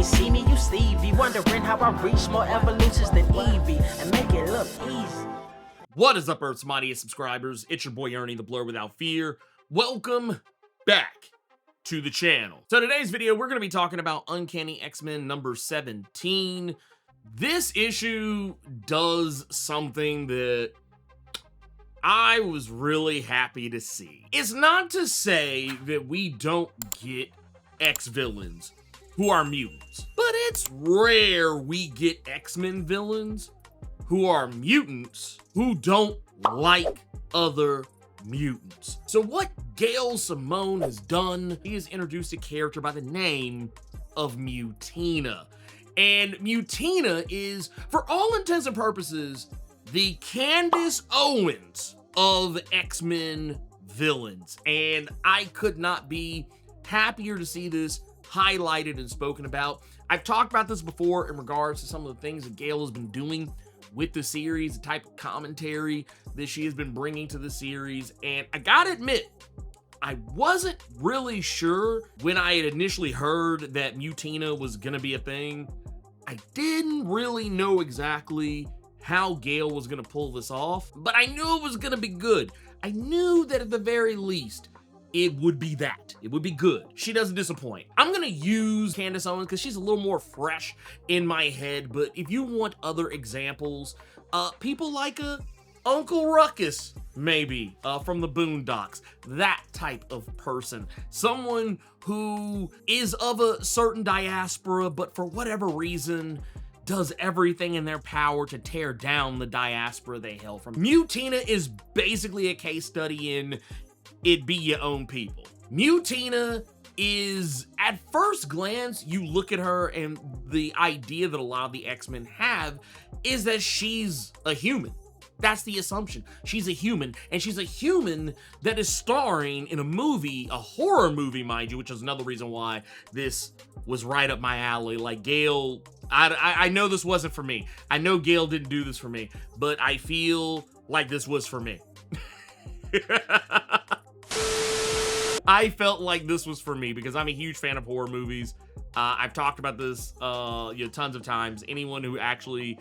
ain't see me, you Stevie. Wondering how I reach more evolutions than Eevee and make it look easy. What is up, Earth's mightiest subscribers? It's your boy Ernie, the Blerd Without Fear. Welcome back to the channel. So today's video, we're going to be talking about Uncanny X-Men number 17. This issue does something that I was really happy to see. It's not to say that we don't get X-villains who are mutants, but it's rare we get X-Men villains who are mutants who don't like other mutants. So what Gail Simone has done, he has introduced a character by the name of Mutina. And Mutina is, for all intents and purposes, the Candace Owens of X-Men villains. And I could not be happier to see this highlighted and spoken about. I've talked about this before in regards to some of the things that Gail has been doing with the series, the type of commentary that she has been bringing to the series. And I gotta admit, I wasn't really sure when I had initially heard that Mutina was gonna be a thing. I didn't really know exactly how Gail was gonna pull this off, but I knew it was gonna be good. I knew that at the very least, it would be that. It would be good. She doesn't disappoint. I'm gonna use Candace Owens because she's a little more fresh in my head, but if you want other examples, people like Uncle Ruckus, maybe, from the Boondocks, that type of person. Someone who is of a certain diaspora, but for whatever reason, does everything in their power to tear down the diaspora they hail from. Mutina is basically a case study in it be your own people. Mutina is, at first glance, you look at her and the idea that a lot of the X-Men have is that she's a human. That's the assumption. She's a human, and she's a human that is starring in a movie, a horror movie, mind you, which is another reason why this was right up my alley. Like, Gail, I know this wasn't for me. I know Gail didn't do this for me, but I feel like this was for me. I felt like this was for me because I'm a huge fan of horror movies. I've talked about this tons of times. Anyone who actually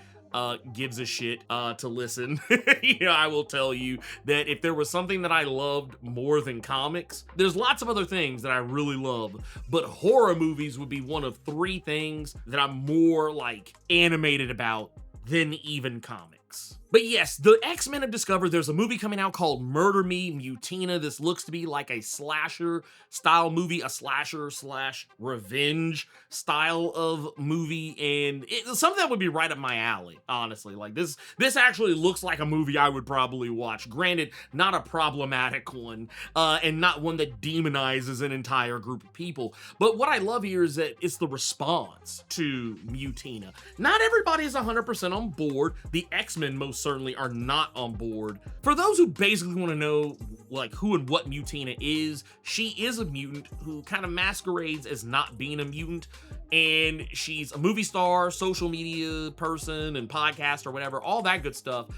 gives a shit to listen, I will tell you that if there was something that I loved more than comics, there's lots of other things that I really love, but horror movies would be one of three things that I'm more like animated about than even comics. But yes, the X-Men have discovered there's a movie coming out called Murder Me, Mutina. This looks to be like a slasher style movie, a slasher / revenge style of movie, and it's something that would be right up my alley, honestly. Like, this actually looks like a movie I would probably watch. Granted, not a problematic one, and not one that demonizes an entire group of people. But what I love here is that it's the response to Mutina. Not everybody is 100% on board. The X-Men most certainly are not on board. For those who basically want to know like who and what Mutina is, she is a mutant who kind of masquerades as not being a mutant, and she's a movie star, social media person, and podcast or whatever, all that good stuff,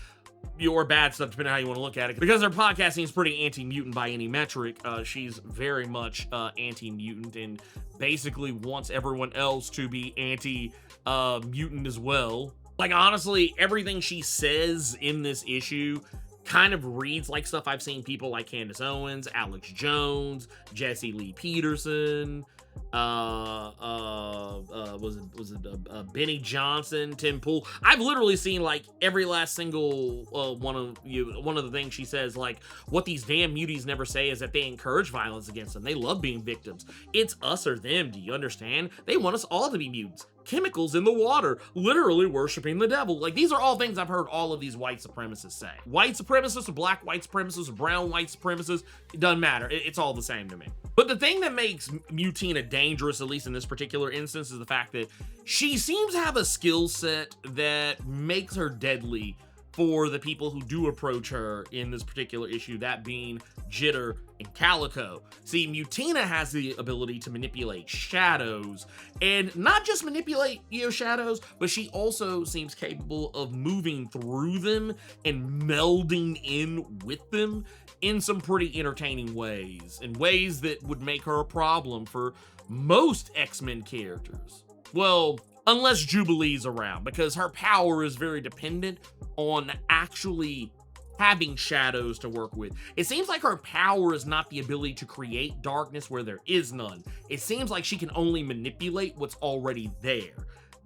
or bad stuff depending on how you want to look at it. Because her podcasting is pretty anti-mutant by any metric, she's very much anti-mutant and basically wants everyone else to be anti-mutant as well. Like, honestly, everything she says in this issue kind of reads like stuff I've seen people like Candace Owens, Alex Jones, Jesse Lee Peterson, Benny Johnson, Tim Pool. I've literally seen like every last single one of the things she says, like, what these damn muties never say is that they encourage violence against them. They love being victims. It's us or them, do you understand? They want us all to be mutants. Chemicals in the water, literally worshiping the devil. Like, these are all things I've heard all of these white supremacists say. White supremacists or black white supremacists or brown white supremacists, it doesn't matter. It's all the same to me. But the thing that makes Mutina dangerous, at least in this particular instance, is the fact that she seems to have a skill set that makes her deadly for the people who do approach her in this particular issue, that being Jitter and Calico. See, Mutina has the ability to manipulate shadows, and not just manipulate, shadows, but she also seems capable of moving through them and melding in with them in some pretty entertaining ways, in ways that would make her a problem for most X-Men characters. Well, unless Jubilee's around, because her power is very dependent on actually having shadows to work with. It seems like her power is not the ability to create darkness where there is none. It seems like she can only manipulate what's already there.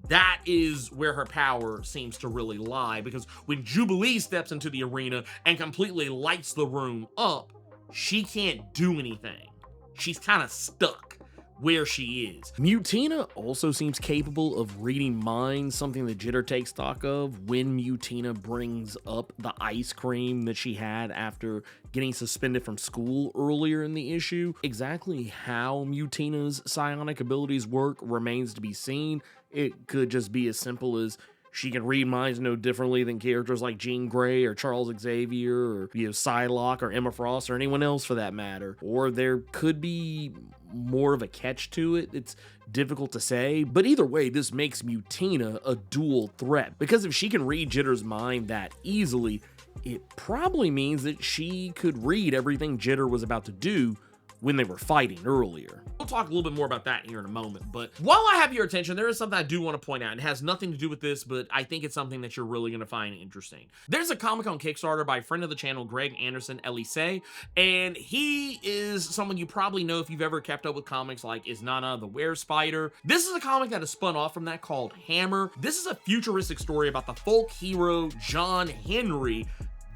That is where her power seems to really lie, because when Jubilee steps into the arena and completely lights the room up, she can't do anything. She's kind of stuck where she is. Mutina also seems capable of reading minds, something that Jitter takes stock of when Mutina brings up the ice cream that she had after getting suspended from school earlier in the issue. Exactly how Mutina's psionic abilities work remains to be seen. It could just be as simple as she can read minds no differently than characters like Jean Grey or Charles Xavier or, Psylocke or Emma Frost or anyone else for that matter. Or there could be more of a catch to it. It's difficult to say, but either way, this makes Mutina a dual threat, because if she can read Jitter's mind that easily, it probably means that she could read everything Jitter was about to do when they were fighting earlier. We'll talk a little bit more about that here in a moment, but while I have your attention, there is something I do want to point out. It has nothing to do with this, but I think it's something that you're really going to find interesting. There's a comic on Kickstarter by a friend of the channel, Greg Anderson, Elise, and he is someone you probably know if you've ever kept up with comics like Is Nana the Were-Spider. This is a comic that is spun off from that called Hammer. This is a futuristic story about the folk hero John Henry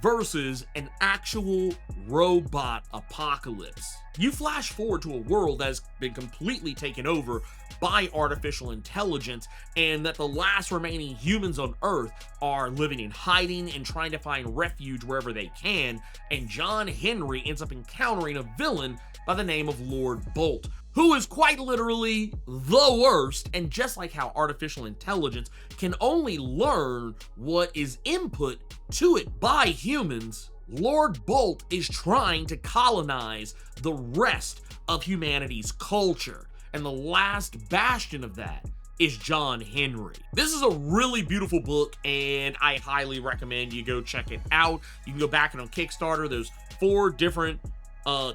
versus an actual robot apocalypse. You flash forward to a world that has been completely taken over by artificial intelligence, and that the last remaining humans on Earth are living in hiding and trying to find refuge wherever they can, and John Henry ends up encountering a villain by the name of Lord Bolt, who is quite literally the worst. And just like how artificial intelligence can only learn what is input to it by humans, Lord Bolt is trying to colonize the rest of humanity's culture. And the last bastion of that is John Henry. This is a really beautiful book, and I highly recommend you go check it out. You can go back and on Kickstarter, there's 4 different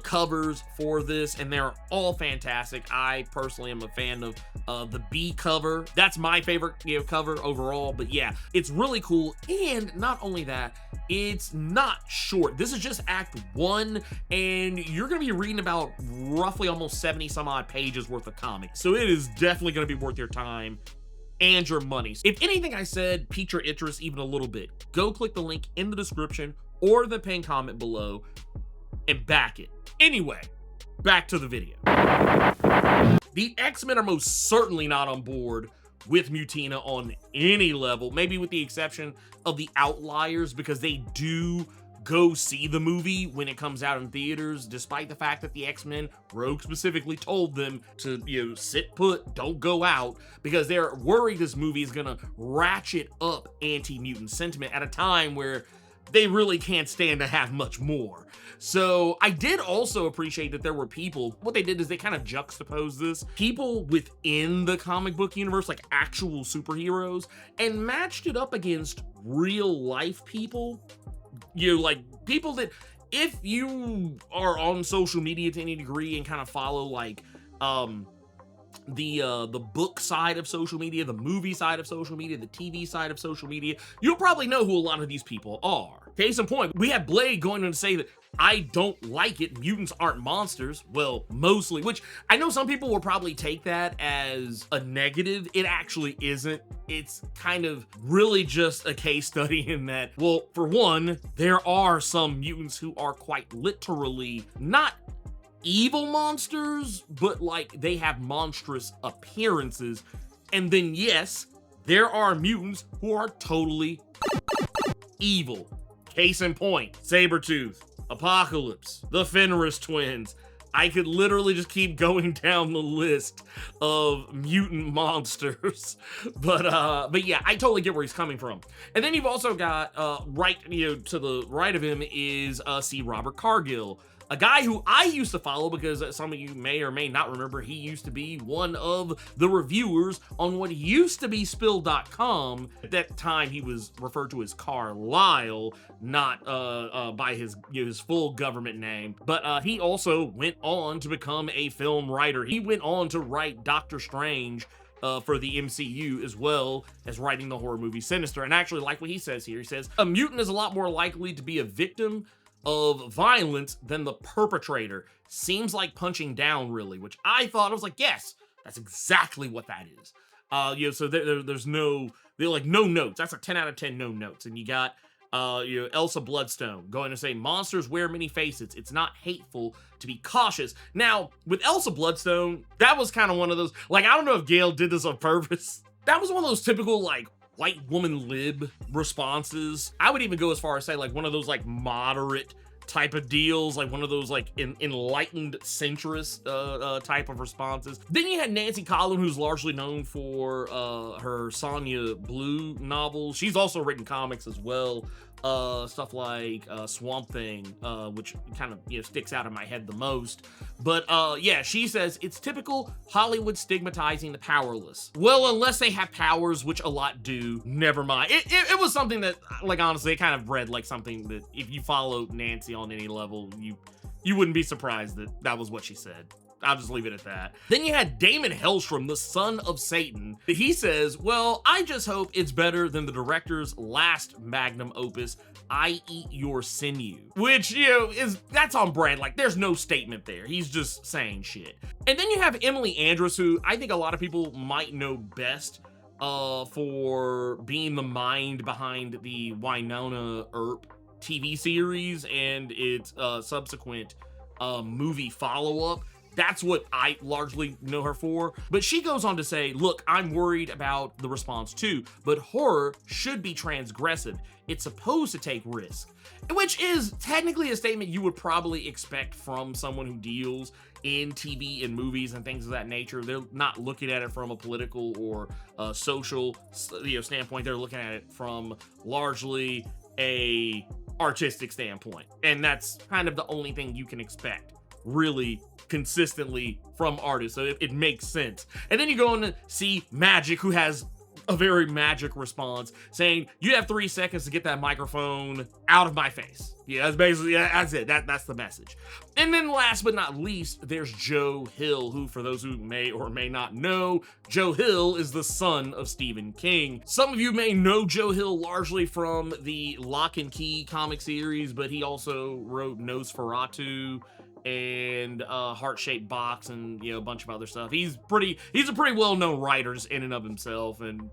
covers for this, and they're all fantastic. I personally am a fan of the B cover. That's my favorite cover overall, but yeah, it's really cool. And not only that, it's not short. This is just act 1, and you're gonna be reading about roughly almost 70 some odd pages worth of comics, so it is definitely gonna be worth your time and your money. If anything I said piqued your interest even a little bit, go click the link in the description or the pinned comment below and back it. Anyway, back to the video. The X-Men are most certainly not on board with Mutina on any level, maybe with the exception of the outliers, because they do go see the movie when it comes out in theaters, despite the fact that the X-Men, Rogue specifically, told them to, sit put, don't go out, because they're worried this movie is gonna ratchet up anti-mutant sentiment at a time where they really can't stand to have much more. So I did also appreciate that there were people, what they did is they kind of juxtaposed this, people within the comic book universe, like actual superheroes, and matched it up against real life people. Like people that, if you are on social media to any degree and kind of follow like the book side of social media, the movie side of social media, the TV side of social media, you'll probably know who a lot of these people are. Case in point, we had Blade going on to say that I don't like it, mutants aren't monsters. Well, mostly, which I know some people will probably take that as a negative. It actually isn't. It's kind of really just a case study in that, well, for one, there are some mutants who are quite literally not evil monsters, but like they have monstrous appearances. And then yes, there are mutants who are totally evil. Case in point, Sabretooth, Apocalypse, the Fenris twins. I could literally just keep going down the list of mutant monsters. But yeah, I totally get where he's coming from. And then you've also got right, to the right of him is C. Robert Cargill, a guy who I used to follow because some of you may or may not remember, he used to be one of the reviewers on what used to be Spill.com. At that time, he was referred to as Carlisle, not by his full government name. But he also went on to become a film writer. He went on to write Doctor Strange for the MCU, as well as writing the horror movie Sinister. And actually, like what he says here, he says, a mutant is a lot more likely to be a victim of violence than the perpetrator. Seems like punching down, really, which I thought, I was like, yes, that's exactly what that is. So there's no notes. That's a 10 out of 10 no notes. And you got Elsa Bloodstone going to say, monsters wear many faces. It's not hateful to be cautious. Now, with Elsa Bloodstone, that was kind of one of those, like, I don't know if Gail did this on purpose. That was one of those typical, like, white woman lib responses. I would even go as far as say, like, one of those, like, moderate type of deals, like one of those like enlightened centrist type of responses. Then you had Nancy Collin, who's largely known for her Sonya Blue novels. She's also written comics as well, stuff like Swamp Thing, which kind of sticks out in my head the most. But yeah, she says it's typical Hollywood stigmatizing the powerless. Well, unless they have powers, which a lot do. Never mind. It was something that, like, honestly, it kind of read like something that if you follow Nancy on any level, you wouldn't be surprised that that was what she said. I'll just leave it at that. Then you had Damon Hellstrom, the son of Satan. He says, well, I just hope it's better than the director's last magnum opus, I Eat Your Sinew. Which, that's on brand. Like, there's no statement there. He's just saying shit. And then you have Emily Andress, who I think a lot of people might know best for being the mind behind the Winona Earp TV series and its subsequent movie follow-up. That's what I largely know her for. But she goes on to say, look, I'm worried about the response too, but horror should be transgressive. It's supposed to take risk. Which is technically a statement you would probably expect from someone who deals in TV and movies and things of that nature. They're not looking at it from a political or social standpoint. They're looking at it from largely a artistic standpoint. And that's kind of the only thing you can expect, really, consistently from artists. So it makes sense. And then you go on to see Magic, who has a very Magic response, saying, you have 3 seconds to get that microphone out of my face. Yeah, that's basically, that's it. That's the message. And then last but not least, there's Joe Hill, who, for those who may or may not know, Joe Hill is the son of Stephen King. Some of you may know Joe Hill largely from the Lock and Key comic series, but he also wrote Nosferatu and Heart-Shaped Box and a bunch of other stuff. He's a pretty well-known writer just in and of himself, and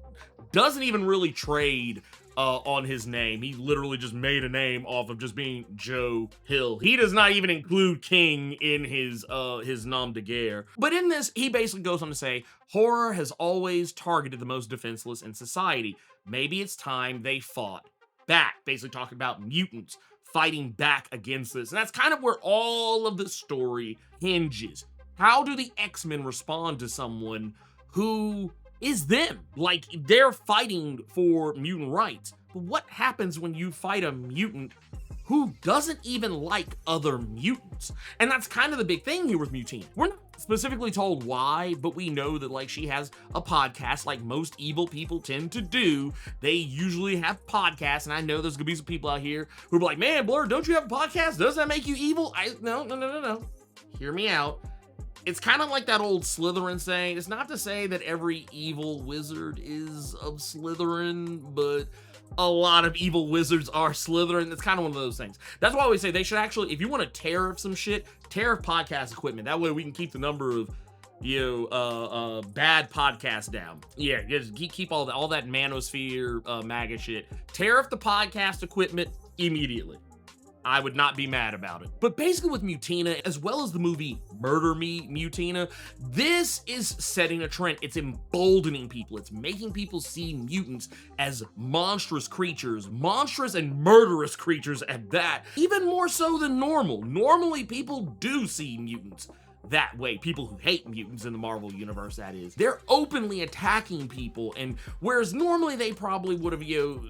doesn't even really trade on his name. He literally just made a name off of just being Joe Hill. He does not even include King in his nom de guerre. But in this, he basically goes on to say, horror has always targeted the most defenseless in society. Maybe it's time they fought back. Basically talking about mutants fighting back against this. And that's kind of where all of the story hinges. How do the X-Men respond to someone who is them? Like, they're fighting for mutant rights. But what happens when you fight a mutant who doesn't even like other mutants? And that's kind of the big thing here with Mutant. We're not specifically told why, but we know that, like, she has a podcast like most evil people tend to do. They usually have podcasts, and I know there's gonna be some people out here who are like, man, Blerd, don't you have a podcast? Does that make you evil? No. Hear me out. It's kind of like that old Slytherin saying. It's not to say that every evil wizard is of Slytherin, but a lot of evil wizards are Slytherin. It's kind of one of those things. That's why we say they should actually, if you want to tariff some shit, tariff podcast equipment. That way we can keep the number of bad podcasts down. Yeah, just keep all that manosphere MAGA shit. Tariff the podcast equipment immediately. I would not be mad about it. But basically with Mutina, as well as the movie Murder Me, Mutina, this is setting a trend. It's emboldening people. It's making people see mutants as monstrous creatures, monstrous and murderous creatures at that, even more so than normal. Normally, people do see mutants that way. People who hate mutants in the Marvel universe, that is. They're openly attacking people, and whereas normally they probably would have,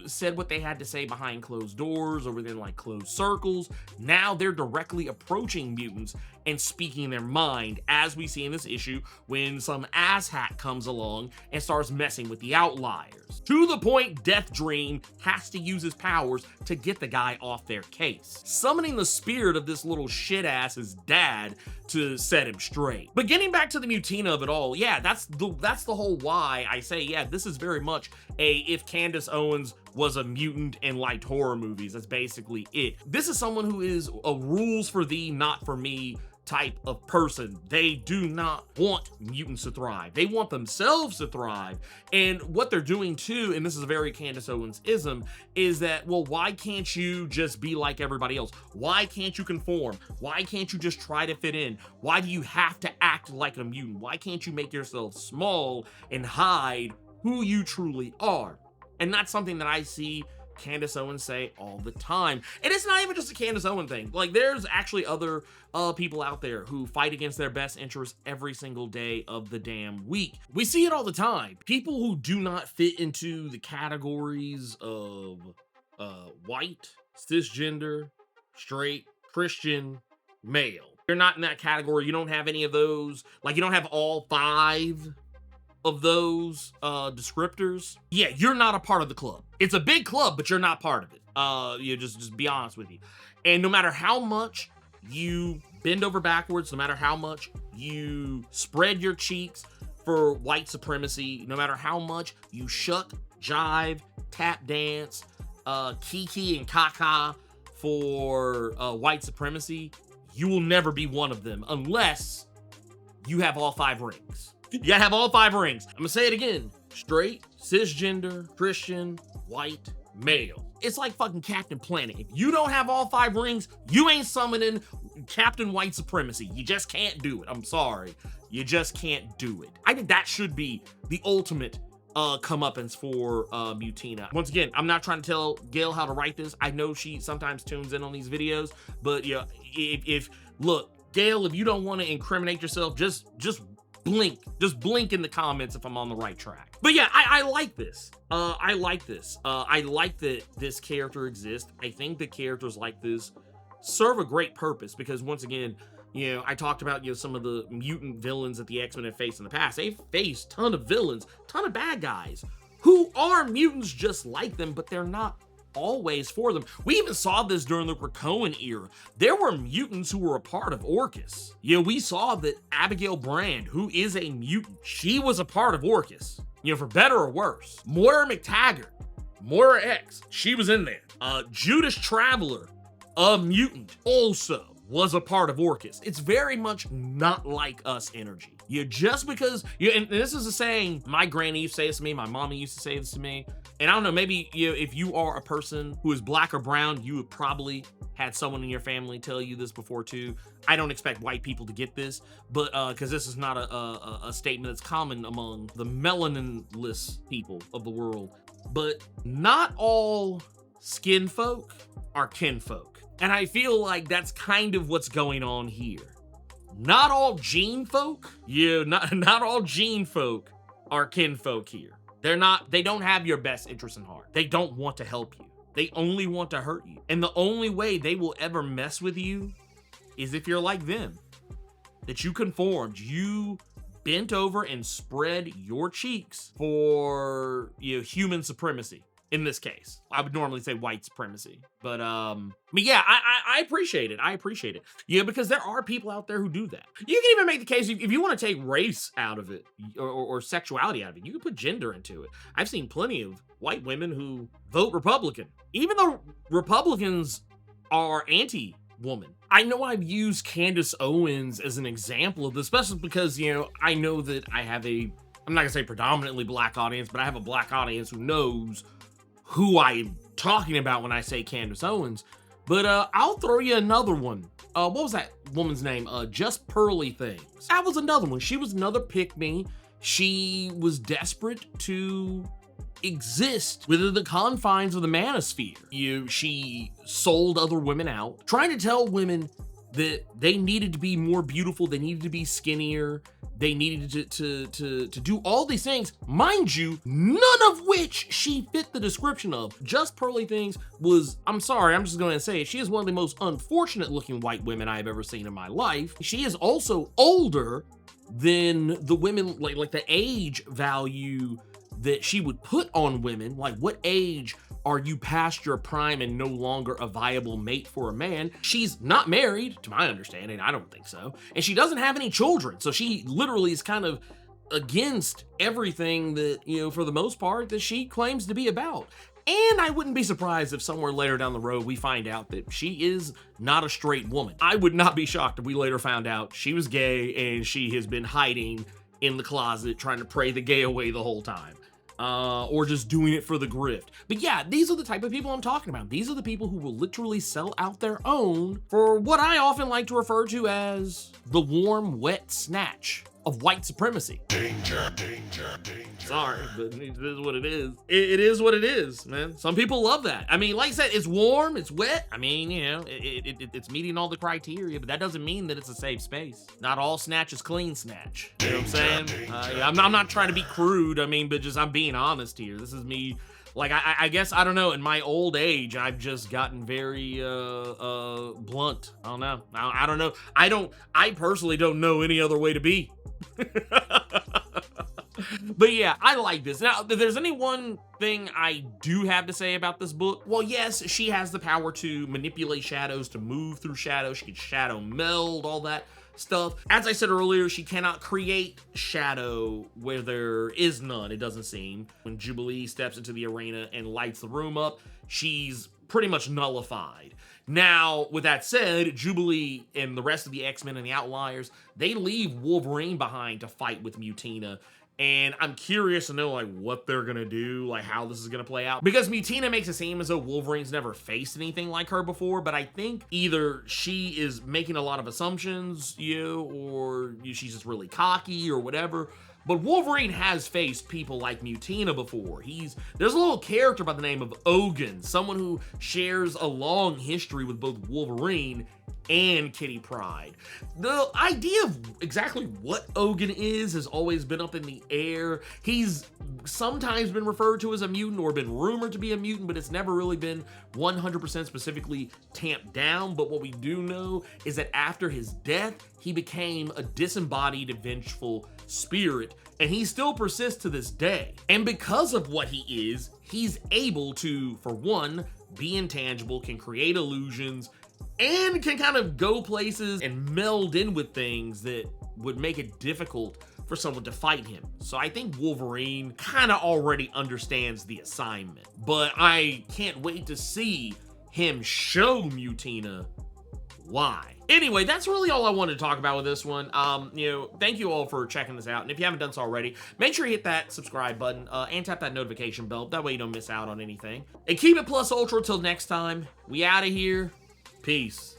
said what they had to say behind closed doors or within, like, closed circles, now they're directly approaching mutants and speaking their mind, as we see in this issue when some asshat comes along and starts messing with the outliers. To the point Death Dream has to use his powers to get the guy off their case, summoning the spirit of this little shit ass's dad to set him straight. But getting back to the Mutina of it all, yeah, that's the whole why I say, yeah, this is very much a if Candace Owens was a mutant and liked horror movies. That's basically it. This is someone who is a rules for thee, not for me type of person. They do not want mutants to thrive. They want themselves to thrive. And what they're doing too, and this is a very Candace Owens-ism, is that, well, why can't you just be like everybody else? Why can't you conform? Why can't you just try to fit in? Why do you have to act like a mutant? Why can't you make yourself small and hide who you truly are? And that's something that I see Candace Owens say all the time. And it's not even just a Candace Owens thing. Like, there's actually other people out there who fight against their best interests every single day of the damn week. We see it all the time. People who do not fit into the categories of white, cisgender, straight, Christian, male. You're not in that category. You don't have any of those. Like, you don't have all 5 of those descriptors. Yeah, you're not a part of the club. It's a big club, but you're not part of it. You just be honest with you. And no matter how much you bend over backwards, no matter how much you spread your cheeks for white supremacy, no matter how much you shuck, jive, tap dance, kiki and kaka for white supremacy, you will never be one of them unless you have all 5 rings. You gotta have all 5 rings. I'm gonna say it again. Straight, cisgender, Christian, white, male. It's like fucking Captain Planet. If you don't have all 5 rings, you ain't summoning Captain White Supremacy. You just can't do it. I'm sorry. You just can't do it. I think that should be the ultimate comeuppance for Mutina. Once again, I'm not trying to tell Gail how to write this. I know she sometimes tunes in on these videos, but yeah, if look, Gail, if you don't want to incriminate yourself, just blink in the comments if I'm on the right track. But yeah, I like this. I like this. I like that this character exists. I think that characters like this serve a great purpose because, once again, you know, I talked about, you know, some of the mutant villains that the X-Men have faced in the past. They've faced a ton of villains, ton of bad guys who are mutants just like them, but they're not always for them. We even saw this during the Krakoan era. There were mutants who were a part of Orcus. You know, we saw that Abigail Brand, who is a mutant, she was a part of Orcus, you know, for better or worse. Moira McTaggart, Moira X, she was in there. Judas Traveler, a mutant, also was a part of Orcus. It's very much not like us energy. You just because you, and this is a saying my granny used to say this to me, my mommy used to say this to me, and I don't know, maybe if you are a person who is black or brown, you would probably had someone in your family tell you this before too. I don't expect white people to get this, but because this is not a statement that's common among the melanin-less people of the world. But not all skin folk are kinfolk. And I feel like that's kind of what's going on here. Not all gene folk, not all gene folk are kinfolk here. They don't have your best interest in heart. They don't want to help you. They only want to hurt you. And the only way they will ever mess with you is if you're like them. That you conformed, you bent over and spread your cheeks for, you know, human supremacy. In this case, I would normally say white supremacy, but yeah, I appreciate it. I appreciate it. Yeah, because there are people out there who do that. You can even make the case if you want to take race out of it or sexuality out of it, you can put gender into it. I've seen plenty of white women who vote Republican, even though Republicans are anti-woman. I know I've used Candace Owens as an example of this, especially because, you know, I know that I have I'm not gonna say predominantly black audience, but I have a black audience who knows who I'm talking about when I say Candace Owens. But I'll throw you another one. What was that woman's name? Just Pearly Things. That was another one. She was another pick-me. She was desperate to exist within the confines of the manosphere. She sold other women out, trying to tell women that they needed to be more beautiful, they needed to be skinnier, they needed to do all these things, mind you, none of which she fit the description of. Just Pearly Things was, I'm sorry, I'm just going to say it, she is one of the most unfortunate looking white women I have ever seen in my life. She is also older than the women, like the age value that she would put on women. Like, what age are you past your prime and no longer a viable mate for a man? She's not married, to my understanding, I don't think so. And she doesn't have any children. So she literally is kind of against everything that, you know, for the most part, that she claims to be about. And I wouldn't be surprised if somewhere later down the road we find out that she is not a straight woman. I would not be shocked if we later found out she was gay and she has been hiding in the closet trying to pray the gay away the whole time. Or just doing it for the grift. But yeah, these are the type of people I'm talking about. These are the people who will literally sell out their own for what I often like to refer to as the warm, wet snatch of white supremacy. Danger, danger, danger. Sorry, but it is what it is. It is what it is, man. Some people love that. I mean, like I said, it's warm, it's wet. I mean, you know, it's meeting all the criteria, but that doesn't mean that it's a safe space. Not all snatch is clean snatch. You know what I'm saying? Yeah, I'm not trying to be crude, I mean, but just I'm being honest here. This is me. Like, I guess, I don't know, in my old age, I've just gotten very, blunt. I don't know. I don't know. I personally don't know any other way to be. But yeah, I like this. Now, if there's any one thing I do have to say about this book, well, yes, she has the power to manipulate shadows, to move through shadows. She can shadow meld, all that stuff. As I said earlier, she cannot create shadow where there is none, it doesn't seem. When Jubilee steps into the arena and lights the room up, she's pretty much nullified. Now, with that said, Jubilee and the rest of the X-Men and the Outliers, they leave Wolverine behind to fight with Mutina. And I'm curious to know, like, what they're gonna do, like, how this is gonna play out. Because Mutina makes it seem as though Wolverine's never faced anything like her before, but I think either she is making a lot of assumptions, you know, or she's just really cocky or whatever. But Wolverine has faced people like Mutina before. There's a little character by the name of Ogun, someone who shares a long history with both Wolverine and Kitty Pryde. The idea of exactly what Ogun is has always been up in the air. He's sometimes been referred to as a mutant or been rumored to be a mutant, but it's never really been 100% specifically tamped down. But what we do know is that after his death, he became a disembodied, vengeful spirit, and he still persists to this day. And because of what he is, he's able to, for one, be intangible, can create illusions, and can kind of go places and meld in with things that would make it difficult for someone to fight him. So I think Wolverine kind of already understands the assignment, but I can't wait to see him show Mutina why. Anyway, that's really all I wanted to talk about with this one. You know, thank you all for checking this out. And if you haven't done so already, make sure you hit that subscribe button and tap that notification bell. That way you don't miss out on anything. And keep it plus ultra till next time. We out of here. Peace.